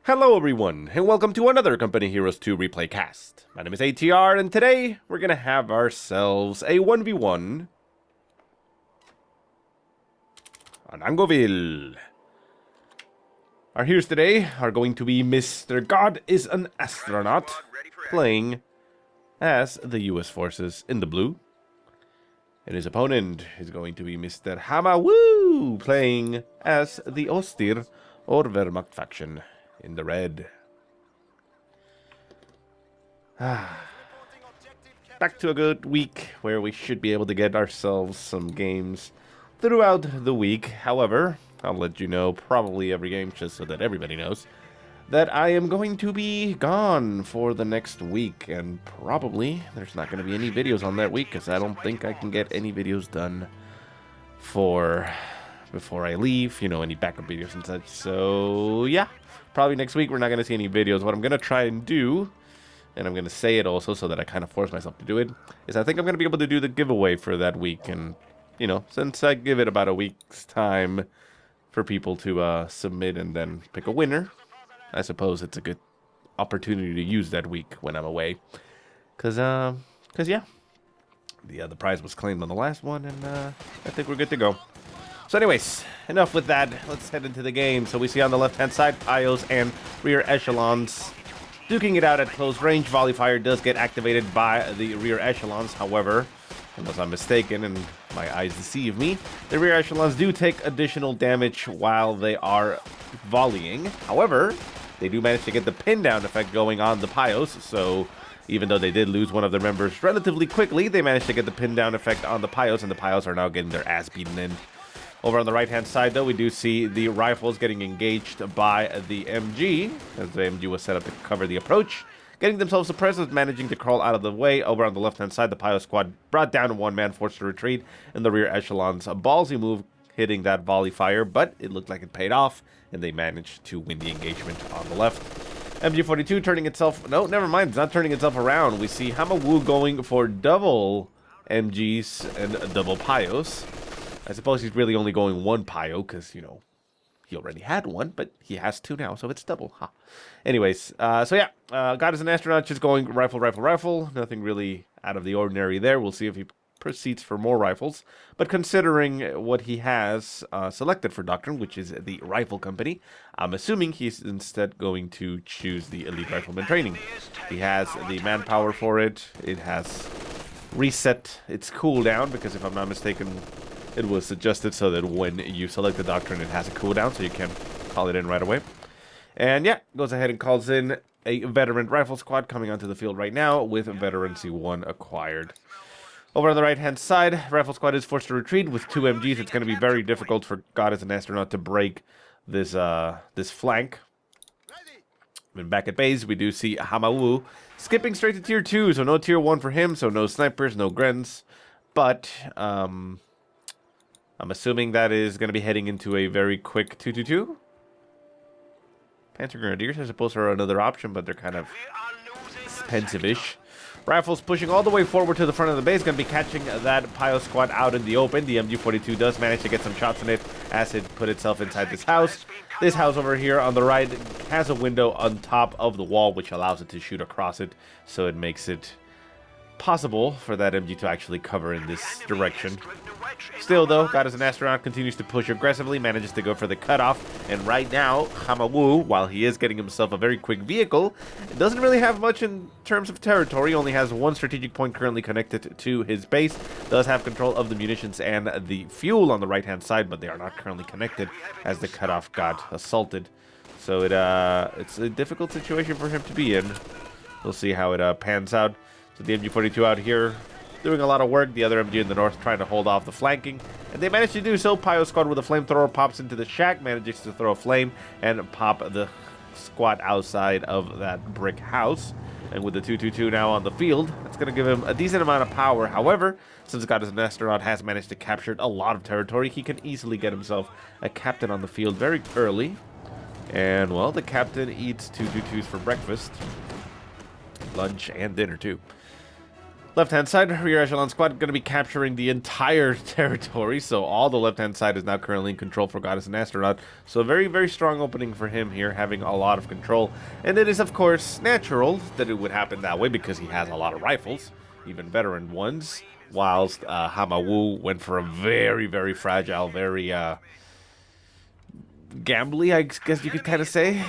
Hello everyone, and welcome to another Company Heroes 2 replay cast. My name is ATR, and today we're gonna have ourselves a 1v1 on Angoville. Our heroes today are going to be Mr. God is an Astronaut, playing as the US forces in the blue. And his opponent is going to be Mr. Hama, playing as the Ostir or Wehrmacht faction in the red. Back to a good week where we should be able to get ourselves some games throughout the week. However, I'll let you know probably every game just so that everybody knows that I am going to be gone for the next week, and probably there's not going to be any videos on that week because I don't think I can get any videos done before I leave, you know, any backup videos and such. So yeah, probably next week we're not going to see any videos. What I'm going to try and do, and I'm going to say it also so that I kind of force myself to do it, is I think I'm going to be able to do the giveaway for that week. And, you know, since I give it about a week's time for people to submit and then pick a winner, I suppose it's a good opportunity to use that week when I'm away. Because yeah, the prize was claimed on the last one, and I think we're good to go. So anyways, enough with that. Let's head into the game. So we see on the left-hand side, Pios and rear echelons duking it out at close range. Volley fire does get activated by the rear echelons. However, unless I'm mistaken and my eyes deceive me, the rear echelons do take additional damage while they are volleying. However, they do manage to get the pin down effect going on the Pios. So even though they did lose one of their members relatively quickly, they managed to get the pin down effect on the Pios, and the Pios are now getting their ass beaten in. Over on the right-hand side, though, we do see the rifles getting engaged by the MG, as the MG was set up to cover the approach. Getting themselves suppressed, managing to crawl out of the way. Over on the left-hand side, the Pio squad brought down one man, forced to retreat, and the rear echelons, a ballsy move, hitting that volley fire, but it looked like it paid off, and they managed to win the engagement on the left. MG42 turning itself... No, never mind, it's not turning itself around. We see Hama going for double MGs and double Pios. I suppose he's really only going one Pio because, you know, he already had one, but he has two now, so it's double. Huh. Anyways, so yeah, God is an Astronaut, just going rifle, rifle, rifle. Nothing really out of the ordinary there. We'll see if he proceeds for more rifles. But considering what he has selected for Doctrine, which is the Rifle Company, I'm assuming he's instead going to choose the Elite Rifleman Training. He has the manpower for it. It has reset its cooldown, because if I'm not mistaken, it was suggested so that when you select the Doctrine, it has a cooldown, so you can call it in right away. And yeah, goes ahead and calls in a veteran rifle squad coming onto the field right now with Veterancy 1 acquired. Over on the right-hand side, rifle squad is forced to retreat with two MGs. It's going to be very difficult for God is an Astronaut to break this this flank. And back at base, we do see Hama skipping straight to tier 2, so no tier 1 for him, so no snipers, no grens. But I'm assuming that is going to be heading into a very quick 2-2-2. Panther Grenadiers, I suppose, are another option, but they're kind of expensive-ish. Rifles pushing all the way forward to the front of the base, going to be catching that Pio squad out in the open. The MG42 does manage to get some shots in it as it put itself inside this house. This house over here on the right has a window on top of the wall, which allows it to shoot across it, so it makes it possible for that MG to actually cover in this direction. Still, though, God is an Astronaut continues to push aggressively, manages to go for the cutoff, and right now, Hama, while he is getting himself a very quick vehicle, doesn't really have much in terms of territory, only has one strategic point currently connected to his base, does have control of the munitions and the fuel on the right-hand side, but they are not currently connected as the cutoff got assaulted. So it's a difficult situation for him to be in. We'll see how it pans out. So the MG42 out here doing a lot of work. The other MG in the north trying to hold off the flanking. And they managed to do so. Pio squad with a flamethrower pops into the shack, manages to throw a flame and pop the squad outside of that brick house. And with the 2-2-2 now on the field, that's going to give him a decent amount of power. However, since God is an Astronaut has managed to capture a lot of territory, he can easily get himself a captain on the field very early. And, well, the captain eats 2-2-2s for breakfast, lunch, and dinner, too. Left-hand side, rear echelon squad going to be capturing the entire territory, so all the left-hand side is now currently in control for Goddess and Astronaut. So a very, very strong opening for him here, having a lot of control. And it is, of course, natural that it would happen that way because he has a lot of rifles, even veteran ones, whilst Hama went for a very, very fragile, very gambly, I guess you could kind of say,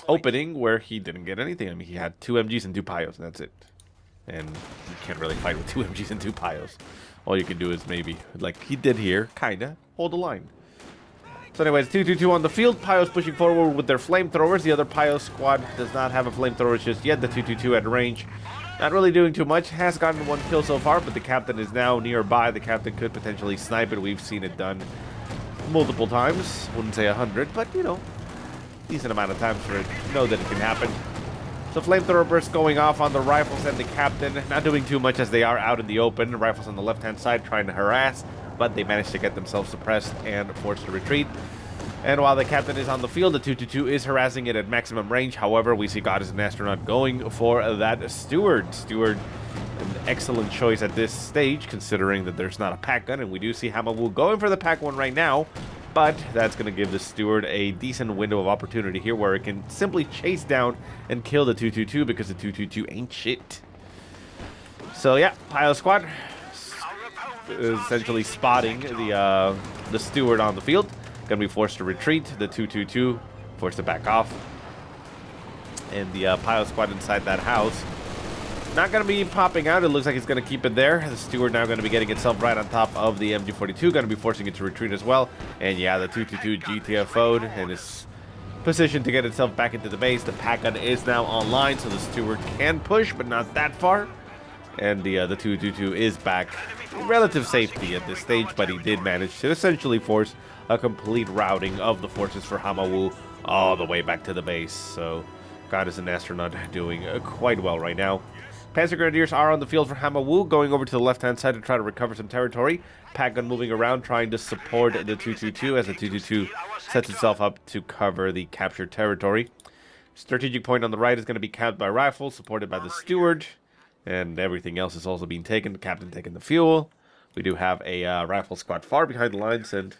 opening where he didn't get anything. I mean, he had 2 MGs and 2 Pyos, and that's it. And you can't really fight with 2 MGs and 2 Pyos. All you can do is maybe, like he did here, kinda, hold the line. So anyways, 2-2-2 on the field. Pyos pushing forward with their flamethrowers. The other Pyos squad does not have a flamethrower just yet. The 2-2-2 at range. Not really doing too much. Has gotten 1 kill so far, but the captain is now nearby. The captain could potentially snipe it. We've seen it done multiple times. Wouldn't say 100, but, you know, decent amount of times for it. Know that it can happen. So flamethrower burst going off on the rifles and the captain. Not doing too much as they are out in the open. Rifles on the left-hand side trying to harass, but they managed to get themselves suppressed and forced to retreat. And while the captain is on the field, the 2-2-2 is harassing it at maximum range. However, we see Goddess and Astronaut going for that Steward. Steward, an excellent choice at this stage, considering that there's not a pack gun. And we do see Hama going for the pack one right now. But that's going to give the Steward a decent window of opportunity here where it can simply chase down and kill the 2-2-2 because the 2-2-2 ain't shit. So yeah, Pyos squad is essentially spotting the Steward on the field. Going to be forced to retreat. The 2-2-2 forced to back off. And the Pyos squad inside that house not going to be popping out. It looks like it's going to keep it there. The Steward now going to be getting itself right on top of the MG42. Going to be forcing it to retreat as well. And yeah, the 2-2-2 GTFO'd and is positioned to get itself back into the base. The pack gun is now online, so the Steward can push, but not that far. And the 2-2-2 is back in relative safety at this stage, but he did manage to essentially force a complete routing of the forces for Hama all the way back to the base. So Goddess and Astronaut doing quite well right now. Panzer Grenadiers are on the field for Hama going over to the left-hand side to try to recover some territory. Pack gun moving around, trying to support the 2-2-2 as the 2-2-2 sets itself up to cover the captured territory. Strategic point on the right is going to be capped by rifles, supported by the Steward, and everything else is also being taken. The captain taking the fuel. We do have a rifle squad far behind the lines, and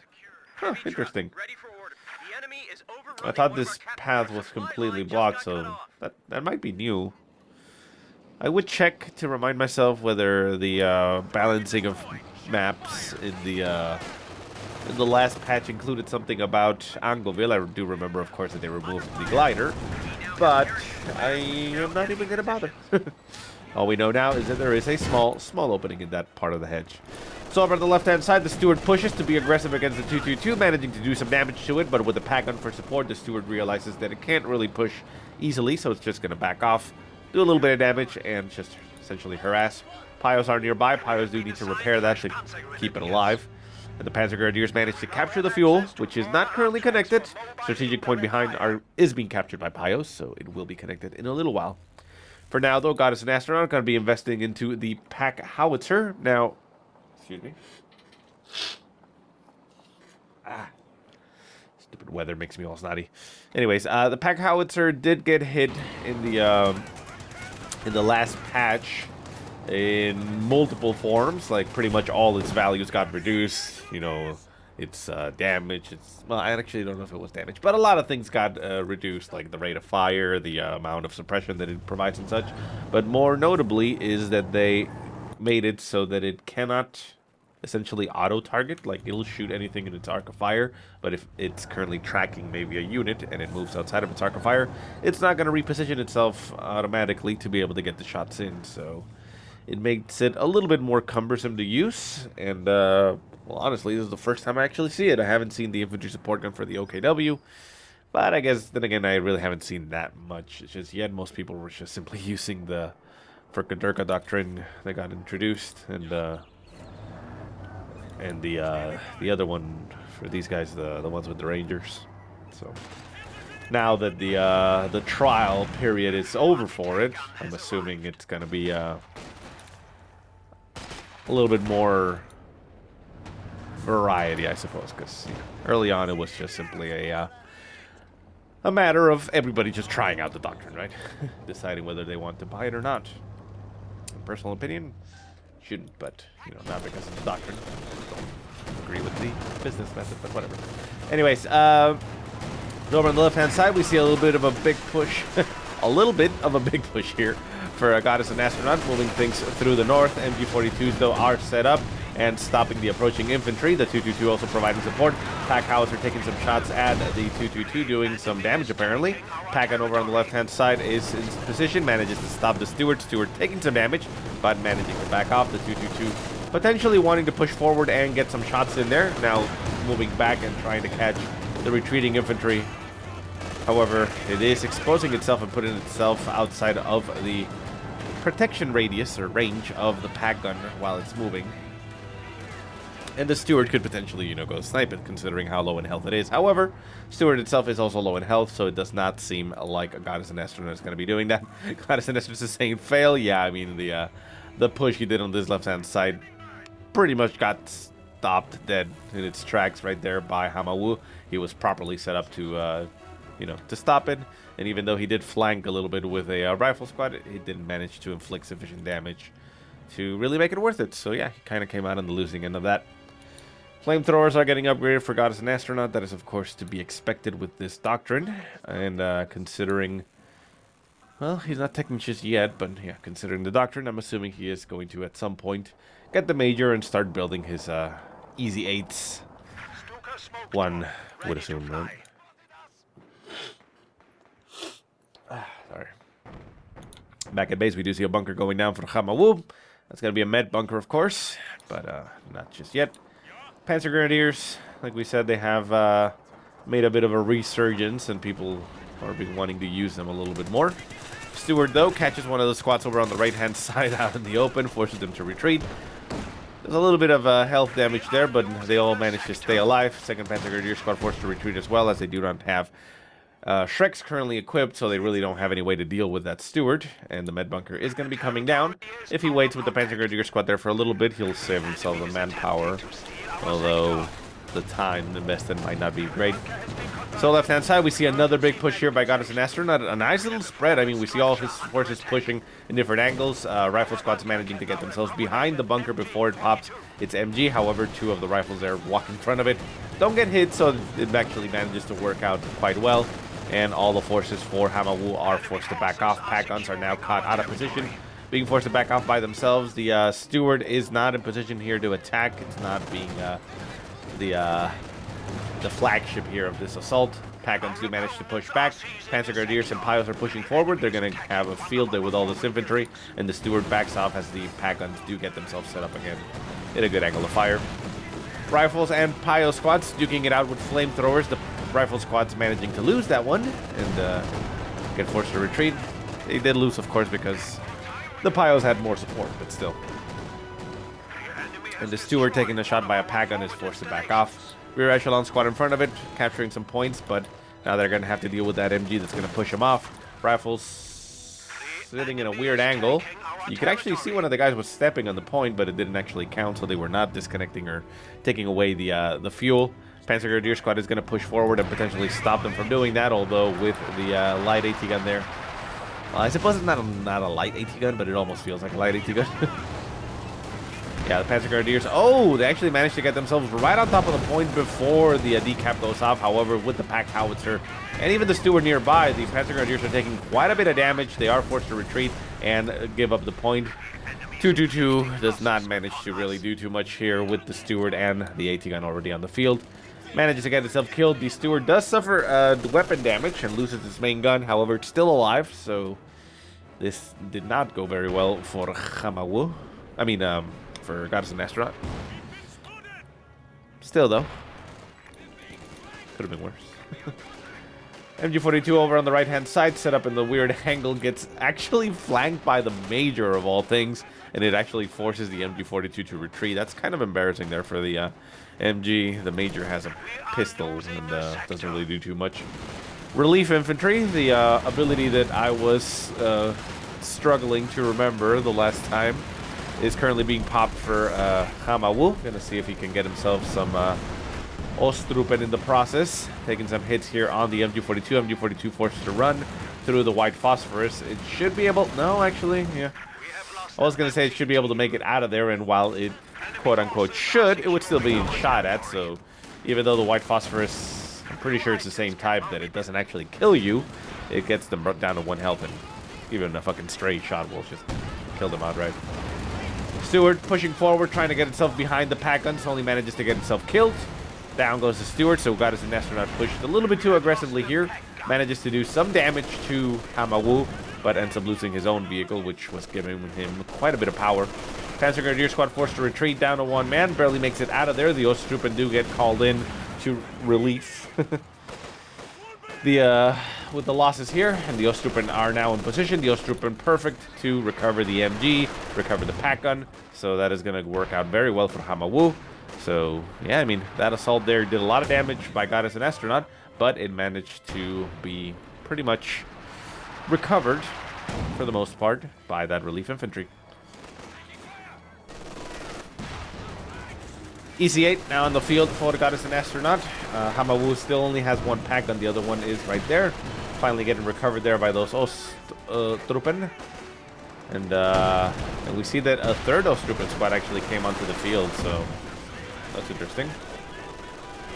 interesting. I thought this path was completely blocked, so that might be new. I would check to remind myself whether the balancing of maps in the last patch included something about Angoville. I do remember, of course, that they removed the glider, but I am not even going to bother. All we know now is that there is a small opening in that part of the hedge. So over on the left-hand side, the Steward pushes to be aggressive against the 2-2-2, managing to do some damage to it, but with the pack gun for support, the Steward realizes that it can't really push easily, so it's just going to back off, do a little bit of damage, and just essentially harass. Pyos are nearby. Pyos do need to repair that to keep it alive. And the Panzer Grenadiers manage to capture the fuel, which is not currently connected. Strategic point behind is being captured by Pyos, so it will be connected in a little while. For now, though, Goddess and Astronaut are going to be investing into the pack howitzer. Now, excuse me. Stupid weather makes me all snotty. Anyways, the pack howitzer did get hit in the last patch in multiple forms. Like, pretty much all its values got reduced. You know, its damage. Well, I actually don't know if it was damage, but a lot of things got reduced, like the rate of fire, the amount of suppression that it provides and such. But more notably is that they made it so that it cannot essentially auto-target. Like, it'll shoot anything in its arc of fire, but if it's currently tracking maybe a unit and it moves outside of its arc of fire, it's not going to reposition itself automatically to be able to get the shots in. So it makes it a little bit more cumbersome to use, and well, honestly, this is the first time I actually see it. I haven't seen the infantry support gun for the OKW, but I guess, then again, I really haven't seen that much just yet. Most people were just simply using the Frikadurka Doctrine that got introduced, and the other one for these guys, the ones with the Rangers. So now that the trial period is over for it, I'm assuming it's going to be a little bit more variety, I suppose, because early on it was just simply a matter of everybody just trying out the Doctrine, right? Deciding whether they want to buy it or not. personal opinion, shouldn't, but, you know, not because of the doctrine. Don't agree with the business method, but whatever. Anyways, over on the left-hand side, we see a little bit of a big push. A little bit of a big push here for Goddess and Astronaut, moving things through the north. MG42s, though, are set up and stopping the approaching infantry. The 222 also providing support. Pack Howitzer taking some shots at the 222, doing some damage, apparently. Pack-Gun over on the left-hand side is in position, manages to stop the Steward. Steward taking some damage, but managing to back off. The 222 potentially wanting to push forward and get some shots in there. Now moving back and trying to catch the retreating infantry. However, it is exposing itself and putting itself outside of the protection radius or range of the Pack-Gun while it's moving. And the Steward could potentially, you know, go snipe it, considering how low in health it is. However, Steward itself is also low in health, so it does not seem like a Goddess and Astronaut is going to be doing that. Goddess and Astronaut is saying fail. Yeah, I mean, the push he did on this left-hand side pretty much got stopped dead in its tracks right there by Hama. He was properly set up to, you know, to stop it. And even though he did flank a little bit with a rifle squad, he didn't manage to inflict sufficient damage to really make it worth it. So yeah, he kind of came out on the losing end of that. Flamethrowers are getting upgraded for Goddess and Astronaut. That is, of course, to be expected with this Doctrine. And considering, well, he's not taking just yet, but yeah, considering the Doctrine, I'm assuming he is going to, at some point, get the Major and start building his easy 8s. One would assume, right? Sorry. Back at base, we do see a bunker going down for Hama. That's going to be a med bunker, of course, but not just yet. Panzer Grenadiers, like we said, they have made a bit of a resurgence, and people are wanting to use them a little bit more. Steward, though, catches one of the squads over on the right-hand side out in the open, forces them to retreat. There's a little bit of health damage there, but they all manage to stay alive. 2nd Panzer Grenadier Squad forced to retreat as well, as they do not have Shreks currently equipped, so they really don't have any way to deal with that Steward. And the med bunker is going to be coming down. If he waits with the Panzer Grenadier Squad there for a little bit, he'll save himself the manpower. Although the time invested might not be great. So left-hand side, we see another big push here by Goddess and Astronaut. A nice little spread. I mean, we see all his forces pushing in different angles. Rifle squads managing to get themselves behind the bunker before it pops its MG. However, 2 of the rifles there walk in front of it. Don't get hit, so it actually manages to work out quite well. And all the forces for Hama are forced to back off. Pack-Guns are now caught out of position, being forced to back off by themselves. The Steward is not in position here to attack. It's not being the flagship here of this assault. Pack-Guns do manage to push back. Panzer Grenadiers and Piles are pushing forward. They're going to have a field day with all this infantry, and the Steward backs off as the Pack-Guns do get themselves set up again in a good angle of fire. Rifles and Pio squads duking it out with flamethrowers. The rifle squad's managing to lose that one and get forced to retreat. They did lose, of course, because the Pios had more support, but still. And the Steward taking a shot by a Pack-Gun is forced to back off. Rear echelon squad in front of it, capturing some points, but now they're going to have to deal with that MG that's going to push them off. Rifles sitting in a weird angle. You could actually see one of the guys was stepping on the point, but it didn't actually count, so they were not disconnecting or taking away the fuel. Panzer Grenadier Squad is going to push forward and potentially stop them from doing that, although with the light AT gun there. Well, I suppose it's not a light AT gun, but it almost feels like a light AT gun. Yeah, the Panzer Grenadiers, oh, they actually managed to get themselves right on top of the point before the decap goes off. However, with the packed howitzer and even the Steward nearby, the Panzer Grenadiers are taking quite a bit of damage. They are forced to retreat and give up the point. 222 does not manage to really do too much here with the Steward and the AT gun already on the field. Manages to get itself killed. The Steward does suffer weapon damage and loses its main gun. However, it's still alive, so this did not go very well for Hama. I mean, for Goddess and Astronaut. Still, though, could have been worse. MG42 over on the right-hand side, set up in the weird angle, gets actually flanked by the Major of all things, and it actually forces the MG42 to retreat. That's kind of embarrassing there for the MG. The Major has a pistol and doesn't really do too much. Relief infantry, the ability that I was struggling to remember the last time, is currently being popped for Hama. Gonna see if he can get himself some Ostrupen in the process. Taking some hits here on the MG42. MG42 forced to run through the white phosphorus. It should be able... No, actually, yeah. I was going to say it should be able to make it out of there, and while it quote-unquote should, it would still be being shot at, so even though the white phosphorus, I'm pretty sure it's the same type, that it doesn't actually kill you, it gets them down to 1 health, and even a fucking stray shot will just kill them outright. Stewart pushing forward, trying to get itself behind the pack guns, only manages to get itself killed. Down goes the Stewart, so Goddess and Astronaut pushed a little bit too aggressively here. Manages to do some damage to Hama, but ends up losing his own vehicle, which was giving him quite a bit of power. Panzer Grenadier Squad forced to retreat down to 1 man, barely makes it out of there. The Ostruppen do get called in to relief. With the losses here, and the Ostruppen are now in position. The Ostruppen perfect to recover the MG, recover the pack gun, so that is going to work out very well for Hama. So, yeah, I mean, that assault there did a lot of damage by Goddess and Astronaut, but it managed to be pretty much recovered, for the most part, by that relief infantry. EC8 now in the field for the Goddess and Astronaut. Hama still only has 1 pack gun, the other one is right there. Finally getting recovered there by those Ostruppen. And we see that a 3rd Ostruppen squad actually came onto the field, so that's interesting.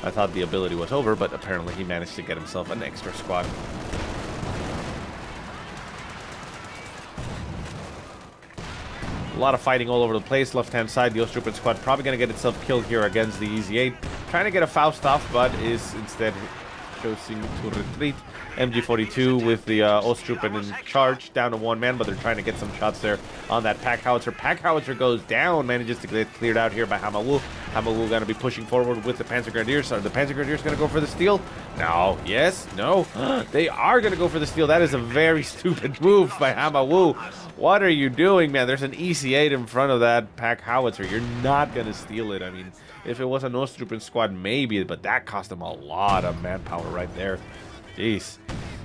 I thought the ability was over, but apparently he managed to get himself an extra squad. A lot of fighting all over the place. Left-hand side, the Ostruppen squad probably going to get itself killed here against the EZ8. Trying to get a Faust off, but is instead choosing to retreat. MG42 with the Ostruppen in charge, down to 1 man, but they're trying to get some shots there on that pack howitzer. Pack howitzer goes down, manages to get cleared out here by Hama. Hama going to be pushing forward with the Panzer Grenadiers. Are the Panzer Grenadiers going to go for the steal? No. Yes. No. They are going to go for the steal. That is a very stupid move by Hama. What are you doing, man? There's an EC8 in front of that pack howitzer. You're not going to steal it. I mean, if it was an Ostruppen squad, maybe, but that cost them a lot of manpower right there. Jeez.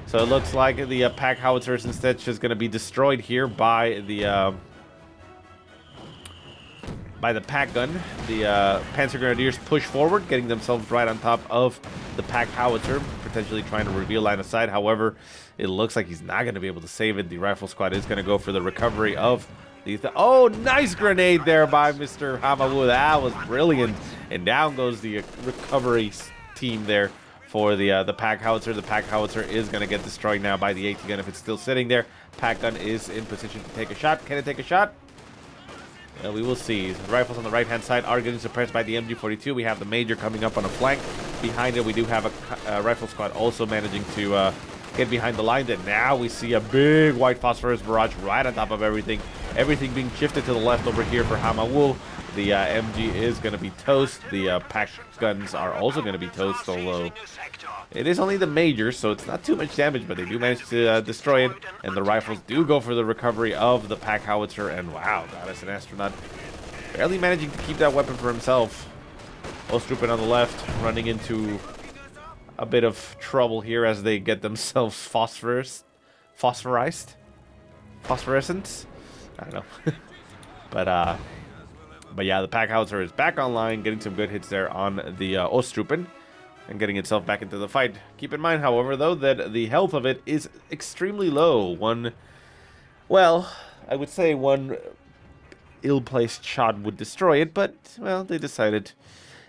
So it looks like the pack howitzer is instead just going to be destroyed here by the pack gun. The Panzer Grenadiers push forward, getting themselves right on top of the pack howitzer, potentially trying to reveal line of sight. However, it looks like he's not going to be able to save it. The rifle squad is going to go for the recovery of the... Oh, nice grenade there by Mr. Hama. That was brilliant. And down goes the recovery team there for the pack howitzer. The pack howitzer is going to get destroyed now by the AT gun if it's still sitting there. Pack gun is in position to take a shot. Can it take a shot? Well, we will see. The rifles on the right-hand side are getting suppressed by the MG42. We have the Major coming up on a flank. Behind it, we do have a rifle squad also managing to get behind the line. That now we see a big white phosphorus barrage right on top of everything. Everything being shifted to the left over here for Hama. The MG is going to be toast. The pack guns are also going to be toast, although it is only the Major, so it's not too much damage, but they do manage to destroy it, and the rifles do go for the recovery of the pack howitzer, and wow, Goddess and Astronaut barely managing to keep that weapon for himself. Ostruppen on the left, running into a bit of trouble here as they get themselves phosphorescent? I don't know. But yeah, the pack howitzer is back online, getting some good hits there on the Ostruppen and getting itself back into the fight. Keep in mind, however, though, that the health of it is extremely low. I would say one ill-placed shot would destroy it, but, well, they decided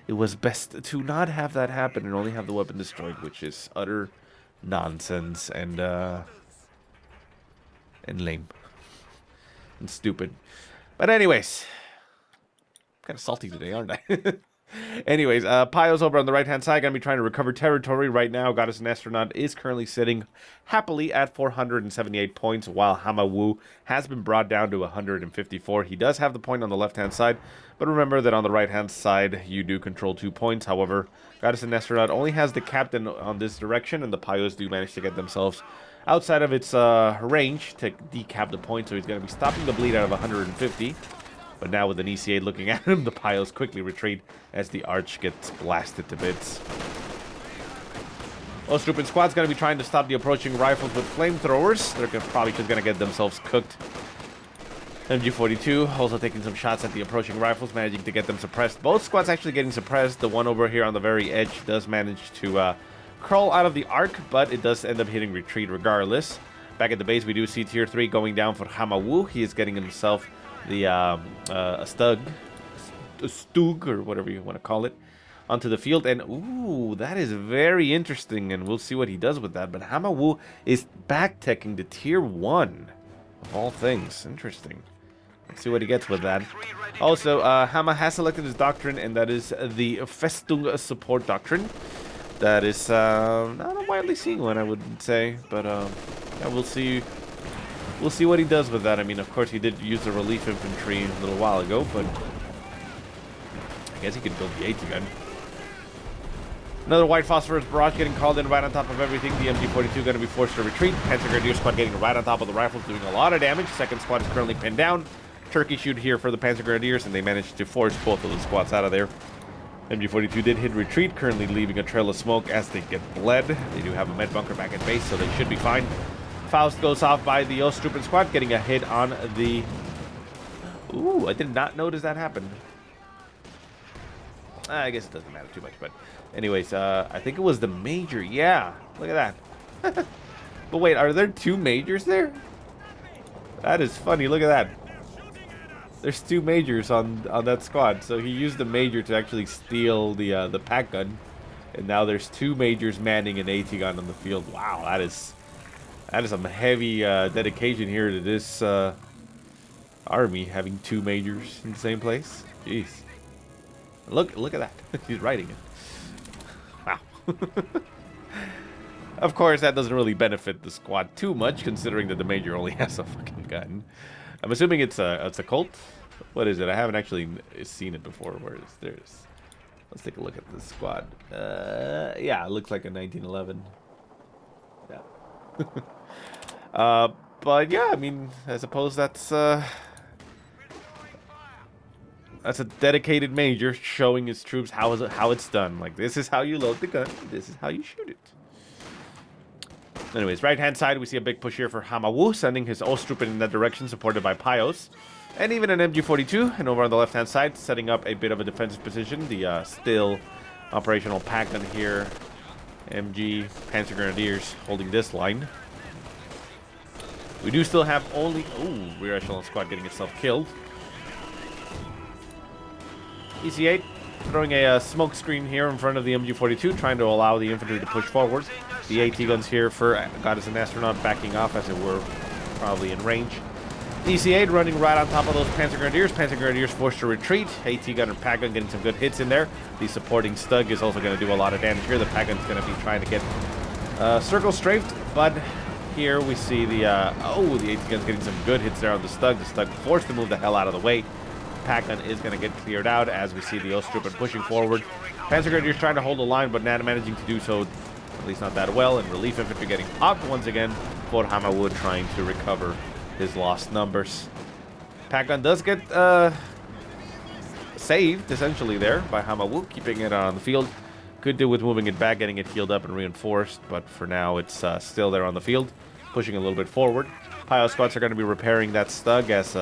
it was best to not have that happen and only have the weapon destroyed, which is utter nonsense and lame and stupid. But anyways, kind of salty today, aren't I? Anyways, Pio's over on the right-hand side, going to be trying to recover territory right now. Goddess and Astronaut is currently sitting happily at 478 points, while Hama has been brought down to 154. He does have the point on the left-hand side, but remember that on the right-hand side, you do control 2 points. However, Goddess and Astronaut only has the captain on this direction, and the Pios do manage to get themselves outside of its range to decap the point, so he's going to be stopping the bleed out of 150. But now with an EC8 looking at him, the Pios quickly retreat as the Arch gets blasted to bits. Ostruppen squad's going to be trying to stop the approaching rifles with flamethrowers. They're probably just going to get themselves cooked. MG42 also taking some shots at the approaching rifles, managing to get them suppressed. Both squads actually getting suppressed. The one over here on the very edge does manage to crawl out of the arc, but it does end up hitting retreat regardless. Back at the base, we do see Tier 3 going down for Hama. He is getting himself the a Stug, or whatever you want to call it, onto the field. And ooh, that is very interesting, and we'll see what he does with that. But Hama is back-teching the tier 1 of all things. Interesting. Let's see what he gets with that. Also, Hama has selected his Doctrine, and that is the Festung support Doctrine. That is not a widely seen one, I would say, but yeah, we'll see. We'll see what he does with that. I mean, of course, he did use the relief infantry a little while ago, but I guess he could build the AT gun. Another white phosphorus barrage getting called in right on top of everything. The MG42 going to be forced to retreat. Panzer Grenadier squad getting right on top of the rifles, doing a lot of damage. Second squad is currently pinned down. Turkey shoot here for the Panzer Grenadiers, and they managed to force both of the squads out of there. MG42 did hit retreat, currently leaving a trail of smoke as they get bled. They do have a med bunker back at base, so they should be fine. Faust goes off by the Ostrupen squad, getting a hit on the... Ooh, I did not notice that happened. I guess it doesn't matter too much, but... Anyways, I think it was the Major. Yeah, look at that. But wait, are there 2 Majors there? That is funny, look at that. There's 2 Majors on that squad, so he used the Major to actually steal the pack gun. And now there's 2 Majors manning an AT gun on the field. Wow, that is some heavy dedication here to this army, having 2 Majors in the same place. Jeez. Look at that. He's riding it. Wow. Of course, that doesn't really benefit the squad too much, considering that the Major only has a fucking gun. I'm assuming it's a Colt. What is it? I haven't actually seen it before. Where is there's? Let's take a look at the squad. Yeah, it looks like a 1911. Yeah. But yeah, I mean, I suppose that's a dedicated Major showing his troops how it's done. Like, this is how you load the gun. This is how you shoot it. Anyways, right-hand side, we see a big push here for Hama, sending his Ostrupen in that direction, supported by Pios. And even an MG42. And over on the left-hand side, setting up a bit of a defensive position. The still operational pack gun here. MG, Panzer Grenadiers holding this line. We do still have only... Ooh, rear echelon squad getting itself killed. EC8 throwing a smoke screen here in front of the MG42, trying to allow the infantry to push forward. The AT guns here for Goddess and Astronaut backing off, as it were, probably in range. EC8 running right on top of those Panzer Grenadiers. Panzer Grenadiers forced to retreat. AT gun and Pack gun getting some good hits in there. The supporting Stug is also going to do a lot of damage here. The Pack gun's going to be trying to get circle strafed, but here we see the oh, the AT gun's getting some good hits there on the Stug. The Stug forced to move the hell out of the way. Pack gun is going to get cleared out as we see the Ostrupen pushing forward. Panzer Grenadiers trying to hold the line, but not managing to do so, at least not that well. And relief infantry getting popped once again for Hama trying to recover his lost numbers. Pack gun does get saved essentially there by Hama, keeping it on the field. Could do with moving it back, getting it healed up and reinforced, but for now it's still there on the field, pushing a little bit forward. Pio squads are going to be repairing that Stug as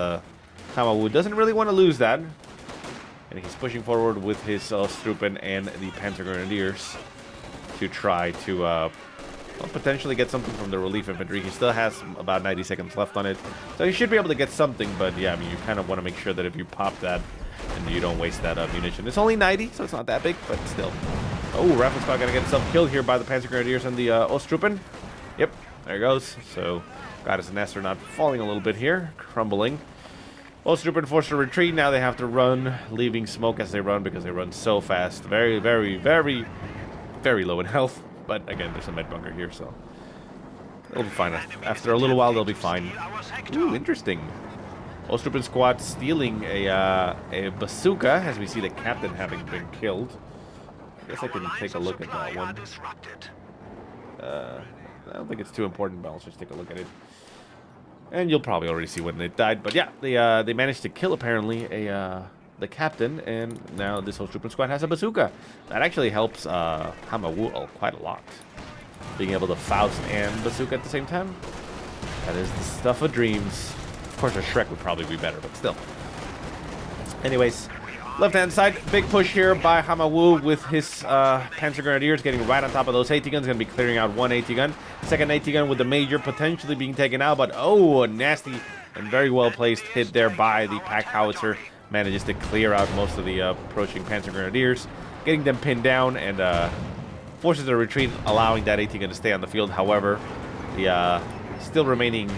Hama doesn't really want to lose that. And he's pushing forward with his Ostrupen and the Panzer Grenadiers to try to well, potentially get something from the relief infantry. He still has about 90 seconds left on it, so he should be able to get something, but yeah, I mean, you kind of want to make sure that if you pop that, and you don't waste that munition. It's only 90, so it's not that big, but still. Oh, Rifle Squad gonna get himself killed here by the Panzer Grenadiers and the Ostrupen. Yep, there he goes. So, Goddess and Astronaut falling a little bit here, crumbling. Ostrupen forced to retreat. Now they have to run, leaving smoke as they run because they run so fast. Very, very, very, very low in health. But again, there's a med bunker here, so they'll be fine. After a little while, they'll be fine. Ooh, interesting. Ostrupen squad stealing a bazooka as we see the captain having been killed. I guess I can take a look at that one. I don't think it's too important, but I'll just take a look at it. And you'll probably already see when it died. But yeah, they managed to kill apparently the captain, and now this whole Ostrupen squad has a bazooka. That actually helps Hama quite a lot. Being able to Faust and bazooka at the same time. That is the stuff of dreams. Of course, a Shrek would probably be better, but still. Anyways, left-hand side, big push here by Hama with his Panzer Grenadiers getting right on top of those AT guns. Going to be clearing out one AT gun. Second AT gun with the Major potentially being taken out, but oh, a nasty and very well placed hit there by the pack howitzer. Manages to clear out most of the approaching Panzer Grenadiers, getting them pinned down and forces a retreat, allowing that 18 gun to stay on the field. However, the still remaining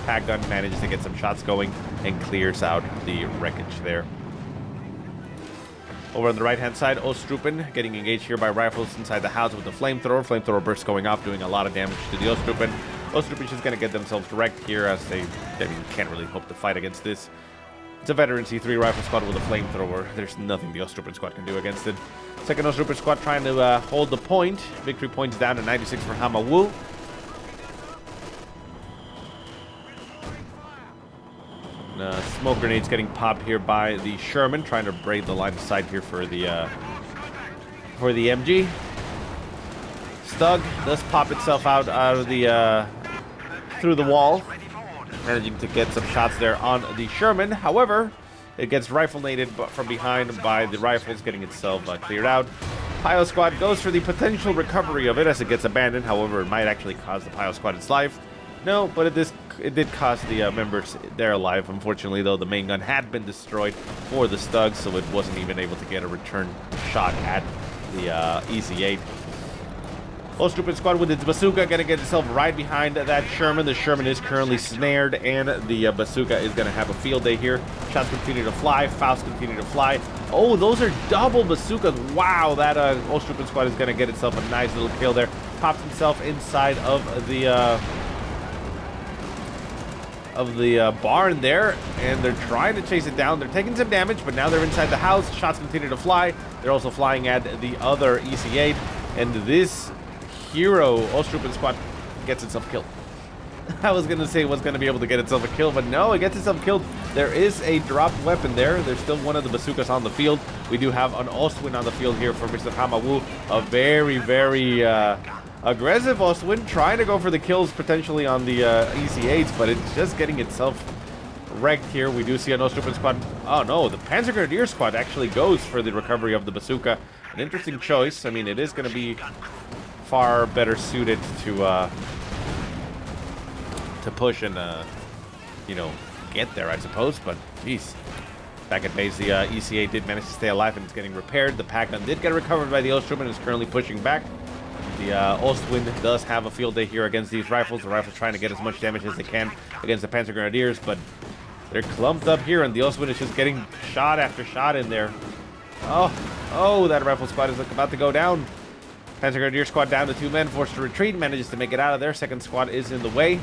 pack gun manages to get some shots going and clears out the wreckage there. Over on the right-hand side, Ostrupen getting engaged here by rifles inside the house with the flamethrower. Flamethrower burst going off, doing a lot of damage to the Ostrupen. Ostrupen's just going to get themselves wrecked here as they can't really hope to fight against this. It's a veteran C3 rifle squad with a flamethrower. There's nothing the Ostrupen squad can do against it. Second Ostrupen squad trying to hold the point. Victory points down to 96 for Hama. Smoke grenades getting popped here by the Sherman, trying to break the line of sight here for the MG. Stug does pop itself out of the through the wall, managing to get some shots there on the Sherman. However, it gets rifle-naded from behind by the rifles, getting itself cleared out. Pio squad goes for the potential recovery of it as it gets abandoned. However, it might actually cost the Pio squad its life. No, but it did cost the members their life. Unfortunately, though, the main gun had been destroyed for the Stug, so it wasn't even able to get a return shot at the EC-8. Ostrupen squad with its bazooka going to get itself right behind that Sherman. The Sherman is currently snared, and the bazooka is going to have a field day here. Shots continue to fly. Faust continue to fly. Oh, those are double bazookas. Wow, that Ostrupen squad is going to get itself a nice little kill there. Pops himself inside of the barn there, and they're trying to chase it down. They're taking some damage, but now they're inside the house. Shots continue to fly. They're also flying at the other EC-8, and this hero Ostrupen squad gets itself killed. I was gonna say it was gonna be able to get itself a kill, but no, it gets itself killed. There is a dropped weapon there. There's still one of the bazookas on the field. We do have an Ostwind on the field here for Mr. Hama, a very, very aggressive Ostwind, trying to go for the kills potentially on the EC-8s, but it's just getting itself wrecked here. We do see an Ostrupen squad. Oh no, the Panzer Grenadier squad actually goes for the recovery of the bazooka. An interesting choice. I mean, it is going to be far better suited to push and you know, get there, I suppose. But geez, back at base, the EC-8 did manage to stay alive and it's getting repaired. The pack gun did get recovered by the Ostrupen and is currently pushing back. The Ostwind does have a field day here against these rifles. The rifles trying to get as much damage as they can against the Panzer Grenadiers, but they're clumped up here, and the Ostwind is just getting shot after shot in there. Oh, that rifle squad is about to go down. Panzer Grenadier squad down to 2 men, forced to retreat, manages to make it out of there. Second squad is in the way.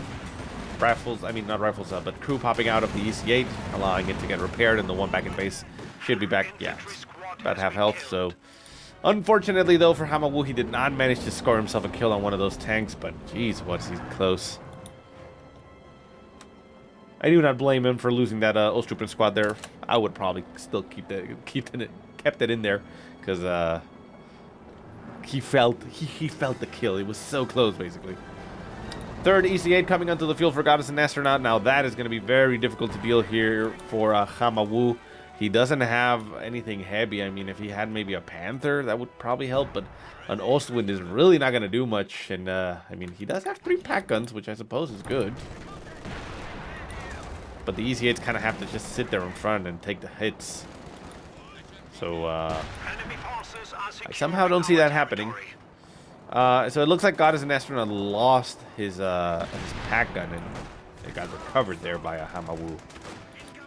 Rifles, I mean not rifles, but crew popping out of the EC-8, allowing it to get repaired, and the one back in base should be back, yeah, about half health, so... Unfortunately, though, for Hama, he did not manage to score himself a kill on one of those tanks, but geez, was he close. I do not blame him for losing that Ostrupen squad there. I would probably still kept it in there, because he felt the kill. It was so close, basically. Third EC-8 coming onto the field for Goddess and Astronaut. Now that is going to be very difficult to deal here for Hama. He doesn't have anything heavy. I mean, if he had maybe a Panther, that would probably help. But an Ostwind is really not going to do much. And, I mean, he does have 3 pack guns, which I suppose is good. But the EC-8s kind of have to just sit there in front and take the hits. So, I somehow don't see that happening. So it looks like Goddess and Astronaut lost his pack gun. And it got recovered there by a Hama,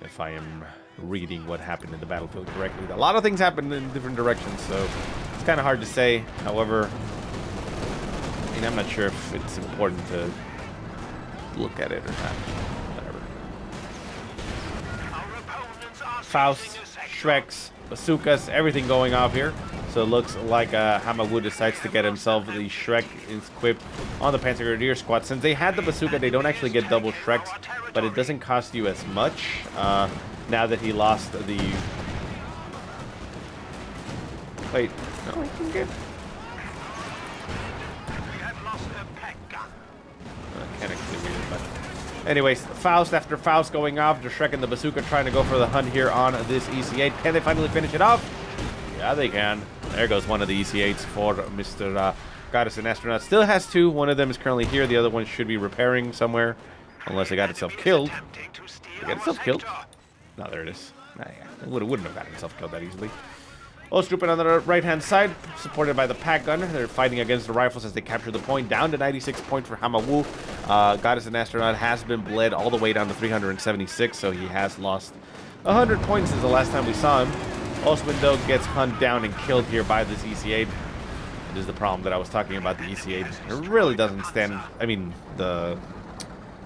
if I am reading what happened in the battlefield correctly. A lot of things happened in different directions, so it's kind of hard to say. However, I mean, I'm not sure if it's important to look at it or not. Whatever. Faust, Shreks, bazookas, everything going off here. So it looks like Hama decides to get himself the Shrek equipped on the Panzer Grenadier squad. Since they had the bazooka, they don't actually get double Shreks, but it doesn't cost you as much. Now that he lost the... Wait, no, he can get... I can't actually read it, but... Anyways, Faust after Faust going off, the Shrek and the bazooka trying to go for the hunt here on this EC-8. Can they finally finish it off? Yeah, they can. There goes one of the EC-8s for Mr. Goddess and Astronaut. Still has 2. One of them is currently here. The other one should be repairing somewhere. Unless it got itself killed. Did it get itself killed? No, there it is. Nah, yeah. It wouldn't have gotten itself killed that easily. Ostrupen on the right-hand side, supported by the pack gun. They're fighting against the rifles as they capture the point. Down to 96 points for Hama. Goddess and Astronaut has been bled all the way down to 376, so he has lost 100 points since the last time we saw him. Ostrupen, though, gets hunt down and killed here by this EC8. It is the problem that I was talking about, the EC8. It really doesn't stand... I mean, the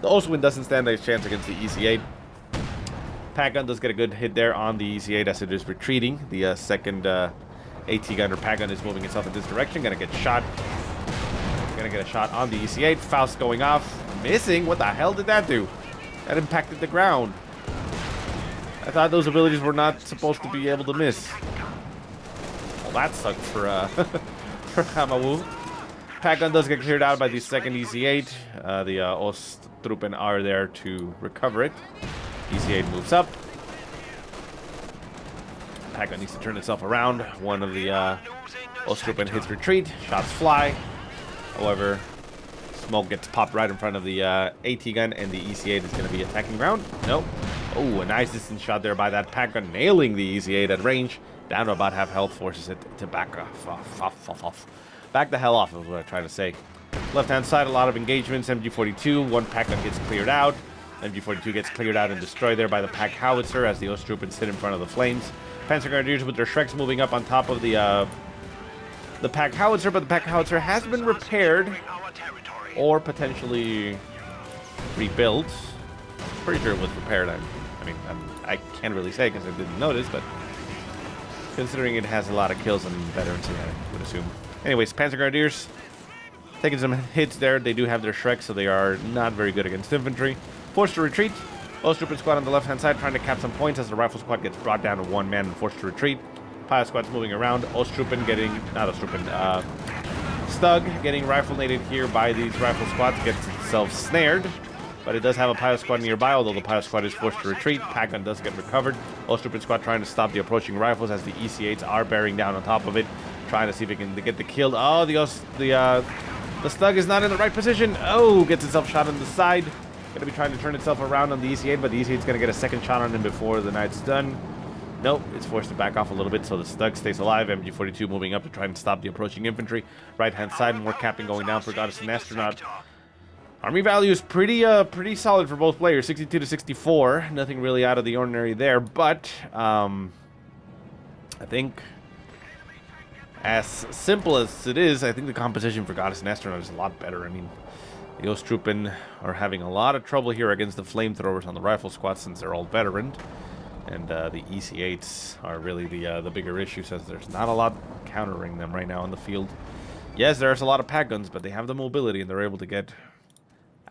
Ostrupen doesn't stand a chance against the EC8. Pack gun does get a good hit there on the EC8 as it is retreating. The second AT gun or pack gun is moving itself in this direction. Gonna get shot. Gonna get a shot on the EC8. Faust going off. Missing. What the hell did that do? That impacted the ground. I thought those abilities were not supposed to be able to miss. Well, that sucked for Hama. Pack gun does get cleared out by the second EC8. The Ostrupen are there to recover it. EC8 moves up. Pack gun needs to turn itself around. One of the Ostrupen hits retreat. Shots fly. However, smoke gets popped right in front of the AT gun, and the EC8 is going to be attacking ground. Nope. Oh, a nice distance shot there by that pack gun, nailing the EC8 at range. Down to about half health, forces it to back off. Back the hell off is what I'm trying to say. Left-hand side, a lot of engagements. MG42, one pack gun gets cleared out. MG42 gets cleared out and destroyed there by the pack howitzer as the Ostrupen sit in front of the flames. Panzer Grenadiers with their Shreks moving up on top of the pack howitzer, but the pack howitzer has been repaired or potentially rebuilt. Pretty sure it was repaired. I can't really say because I didn't notice, but considering it has a lot of kills on veterans, I would assume. Anyways, Panzer Grenadiers taking some hits there. They do have their Shreks, so they are not very good against infantry. Forced to retreat. Ostrupen squad on the left-hand side trying to cap some points as the rifle squad gets brought down to one man and forced to retreat. Pilot squad's moving around. Ostrupen getting... Not Ostrupen. Stug getting rifle-nated here by these rifle squads. Gets itself snared. But it does have a pilot squad nearby, although the pilot squad is forced to retreat. Pack gun does get recovered. Ostrupen squad trying to stop the approaching rifles as the EC8s are bearing down on top of it. Trying to see if it can get the kill. Oh, the Stug is not in the right position. Oh, gets itself shot on the side. Going to be trying to turn itself around on the EC8, but the EC8 is going to get a second shot on him before the night's done. Nope, it's forced to back off a little bit, so the Stug stays alive. MG42 moving up to try and stop the approaching infantry. Right-hand side, more capping going down for Goddess and Astronaut. Army value is pretty solid for both players, 62 to 64. Nothing really out of the ordinary there, but I think as simple as it is, I think the competition for Goddess and Astronaut is a lot better. I mean, the Ostrupen are having a lot of trouble here against the flamethrowers on the rifle squad since they're all veteran. And the EC8s are really the bigger issue since there's not a lot countering them right now on the field. Yes, there's a lot of pack guns, but they have the mobility and they're able to get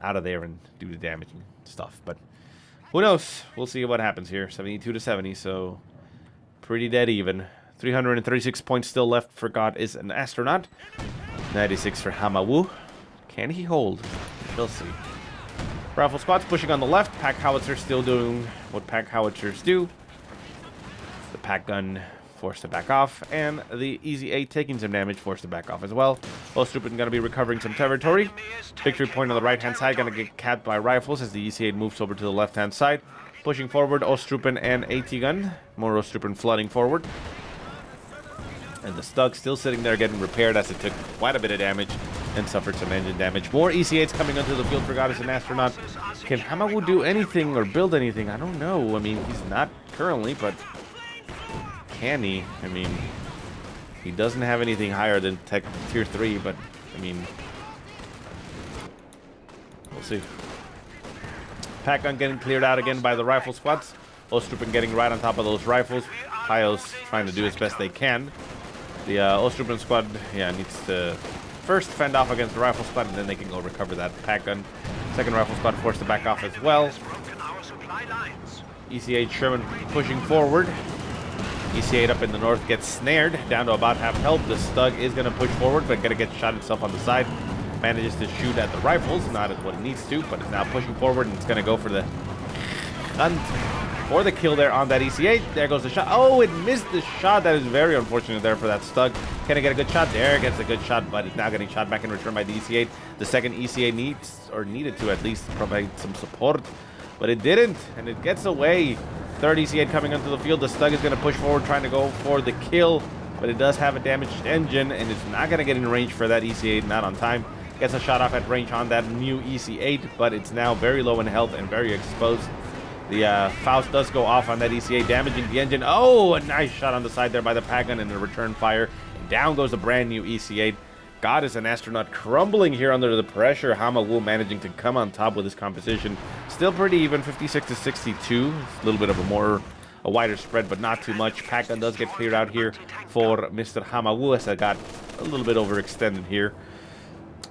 out of there and do the damaging stuff. But who knows? We'll see what happens here. 72 to 70, so pretty dead even. 336 points still left for God is an Astronaut. 96 for Hama. Can he hold? We'll see. Rifle squad's pushing on the left. Pack howitzer still doing what pack howitzers do. The pack gun forced to back off, and the EC8 taking some damage, forced to back off as well. Ostrupen going to be recovering some territory. Victory point on the right-hand side going to get capped by rifles as the EC8 moves over to the left-hand side. Pushing forward, Ostrupen and AT gun. More Ostrupen flooding forward. And the Stug still sitting there getting repaired as it took quite a bit of damage and suffered some engine damage. More EC8s coming onto the field for Goddess and Astronaut. Can Hama do anything or build anything? I don't know. I mean, he's not currently, but can he? I mean, he doesn't have anything higher than Tech Tier 3, but, I mean, we'll see. Pack gun getting cleared out again by the rifle squads. Ostrupen getting right on top of those rifles. Pios trying to do as best they can. The Ostrupen squad, needs to first fend off against the rifle squad, and then they can go recover that pack gun. Second rifle squad forced to back off as well. EC8 Sherman pushing forward. EC8 up in the north gets snared down to about half health. The Stug is going to push forward, but going to get shot itself on the side. Manages to shoot at the rifles, not at what it needs to, but it's now pushing forward, and it's going to go for the hunt for the kill there on that EC8. There goes the shot. Oh, it missed the shot. That is very unfortunate there for that Stug. Can I get a good shot? There gets a good shot, but it's now getting shot back in return by the EC8. The second EC8 needed to at least provide some support, but it didn't, and it gets away. Third EC8 coming onto the field. The Stug is going to push forward, trying to go for the kill, but it does have a damaged engine, and it's not going to get in range for that EC8, not on time. Gets a shot off at range on that new EC8, but it's now very low in health and very exposed. The Faust does go off on that EC8, damaging the engine. Oh, a nice shot on the side there by the Pack Gun and the return fire. And down goes the brand new EC8. Goddess and Astronaut crumbling here under the pressure. Hama managing to come on top with his composition. Still pretty even, 56 to 62. A little bit of a wider spread, but not too much. Pack Gun does get cleared out here for Mr. Hama as I got a little bit overextended here.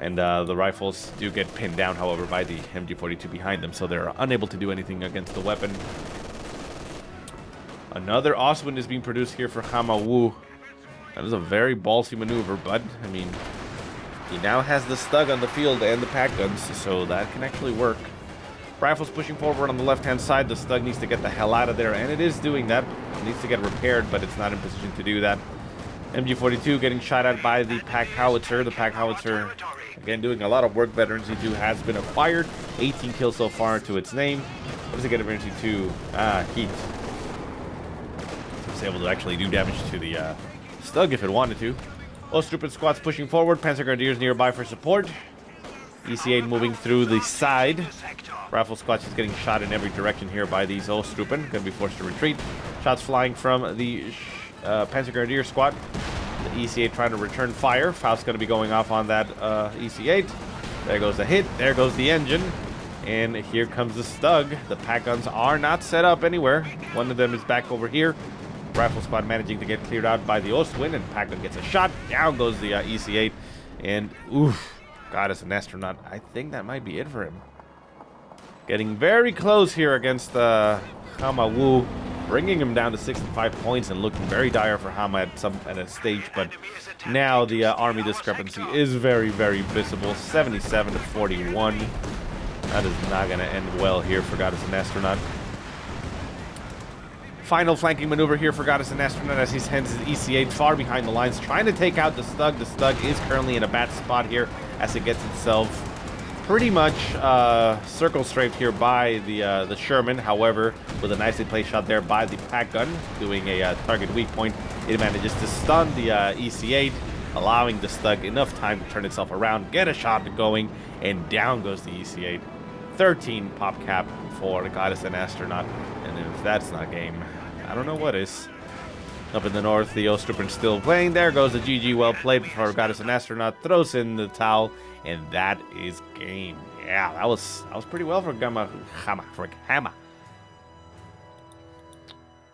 And the rifles do get pinned down, however, by the MG42 behind them, so they're unable to do anything against the weapon. Another Oswin is being produced here for Hama. That is a very ballsy maneuver, but, I mean, he now has the Stug on the field and the Pack Guns, so that can actually work. Rifles pushing forward on the left-hand side. The Stug needs to get the hell out of there, and it is doing that. It needs to get repaired, but it's not in position to do that. MG42 getting shot at by the Pack Howitzer. The Pack Howitzer, again, doing a lot of work. Veteran Z2 has been acquired. 18 kills so far to its name. What does it get at Veteran Z2? Heat. So it's able to actually do damage to the Stug if it wanted to. Oh, stupid squads pushing forward. Panzer Grenadiers nearby for support. EC8 moving through the side. Rifle squad is getting shot in every direction here by these Ostrupen. Going to be forced to retreat. Shots flying from the Panzer Grenadier squad. The EC8 trying to return fire. Faust's going to be going off on that EC8. There goes the hit. There goes the engine. And here comes the Stug. The Pack Guns are not set up anywhere. One of them is back over here. Rifle squad managing to get cleared out by the Ostwind, and Pack Gun gets a shot. Down goes the EC8. And, oof, Goddess and Astronaut. I think that might be it for him. Getting very close here against Hama, bringing him down to 65 points and looking very dire for Hama at a stage. But now the army discrepancy is very, very visible. 77 to 41. That is not going to end well here for Goddess and Astronaut. Final flanking maneuver here for Goddess and Astronaut as he sends his EC8 far behind the lines, trying to take out the Stug. The Stug is currently in a bad spot here as it gets itself pretty much circle strafed here by the Sherman. However, with a nicely placed shot there by the Pack Gun, doing a target weak point, it manages to stun the EC8, allowing the Stug enough time to turn itself around, get a shot going, and down goes the EC8. 13 pop cap for Goddess and Astronaut, and if that's not game, I don't know what is. Up in the north, the Ostrupen still playing. There goes the GG, well played for Goddess and Astronaut, throws in the towel, and that is game. Yeah, that was pretty well for Hama.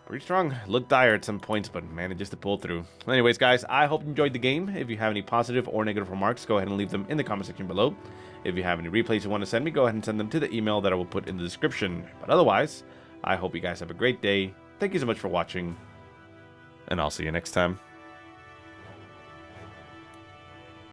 Pretty strong. Looked dire at some points, but manages to pull through. Anyways, guys, I hope you enjoyed the game. If you have any positive or negative remarks, go ahead and leave them in the comment section below. If you have any replays you want to send me, go ahead and send them to the email that I will put in the description. But otherwise, I hope you guys have a great day. Thank you so much for watching, and I'll see you next time.